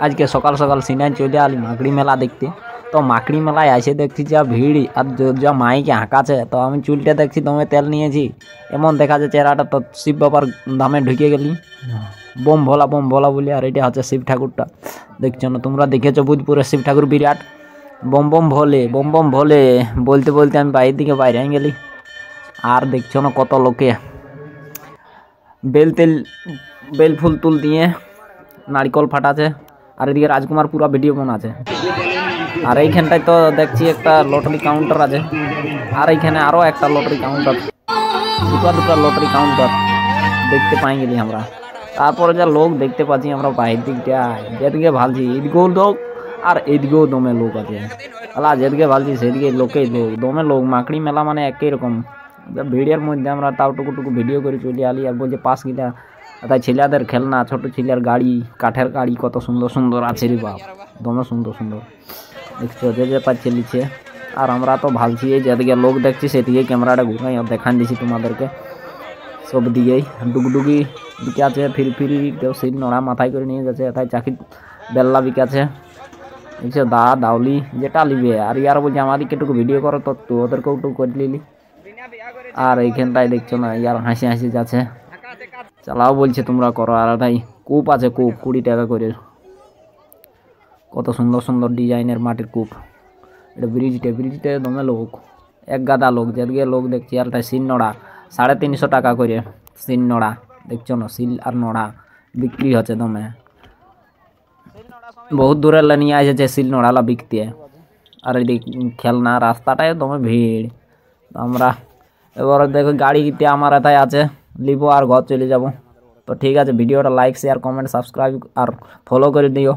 আজকে সকাল সকাল সিনাই চলে আলি মাকড়ি মেলা দেখতে। তো মাকড়ি মেলায় এসে দেখছি যা ভিড় আর যা মাইকে হাঁকাছে। তো আমি চুলটা দেখছি দমে তেল নিয়েছি, এমন দেখা যায় চেহারাটা। তো শিব বাবার ধামে ঢুকে গেলি, বোম ভোলা বলি। আর এটা হচ্ছে শিব ঠাকুরটা, দেখছো না তোমরা? দেখেছো বুধপুরের শিব ঠাকুর বিরাট। বম বম ভোলে বলতে বলতে আমি বাইরের দিকে বাইরে গেলি। আর দেখছো না কত লোকে বেল ফুল তুল দিয়ে নারিকল ফাটাছে। আর এদিকে রাজকুমার পুরো ভিডিও বানাচ্ছে। আর এইখানটায় তো দেখছি একটা লটারি কাউন্টার আছে। আর এইখানে আরো একটা লটারি কাউন্টার, দুটো লটারি কাউন্টার দেখতে পাই গেলি আমরা। তারপরে যা লোক দেখতে পাচ্ছি আমরা বাইরের দিকটা, যেদিকে ভালছি এদিকেও লোক আর এদিকেও দমে লোক আছে। আলা যেদিকে ভালছি সেদিকে লোকেই লোক, দমে লোক। মাকড়ি মেলা মানে একই রকম ভিড়ের মধ্যে আমরা তাও টুকু ভিডিও করে চলে আলি। আর বলছে পাশ গিলা তাই ছেলেদের খেলনা, ছোট ছেলের গাড়ি, কাঠের গাড়ি কত সুন্দর সুন্দর আছে রে বাপ, দমে সুন্দর সুন্দর দেখছো যে পাচ্ছে লিছে। আর আমরা তো ভালছি যেদিকে লোক দেখছি সেদিকে ক্যামেরাটা ঘুরাই আর দেখান দিছি তোমাদেরকে। সব দিকেই ডুগডুগি বিকে আছে, ফিরি কেউ শিল নোড়া মাথায় করে নিয়ে যাচ্ছে, তাই চাকি বেল্লা বিকে আছে দেখছো, দাউলি যেটা লিবে। আর ইয়ার বলছে আমাদেরকে একটু ভিডিও করো, তো ওদেরকেও একটু করে নিলি। আর এইখানটায় দেখছো না ইয়ার হাসি যাচ্ছে, চালাও বলছে তোমরা করো। আর তাই কূপ আছে, কূপ 20 টাকা করে, কত সুন্দর সুন্দর ডিজাইনের মাটির কূপ। এটা ব্রিজটে দমে লোক, এক গাদা লোক, যেদিকে লোক দেখছি। আর তাই শিল নোড়া 350 টাকা করে শিল নোড়া, দেখছো না? শিল আর নোড়া বিক্রি হচ্ছে দমে, বহুত দূরে নিয়ে আসছে শিল নোড়ালা বিকতে। আর এদিক খেলনা রাস্তাটায় দমে ভিড়। আমরা এবার দেখো গাড়িতে আমার এটাই আছে, লিবো আর ঘর চলে যাব। তো ঠিক আছে, ভিডিওটা লাইক শেয়ার কমেন্ট সাবস্ক্রাইব আর ফলো করে দিও।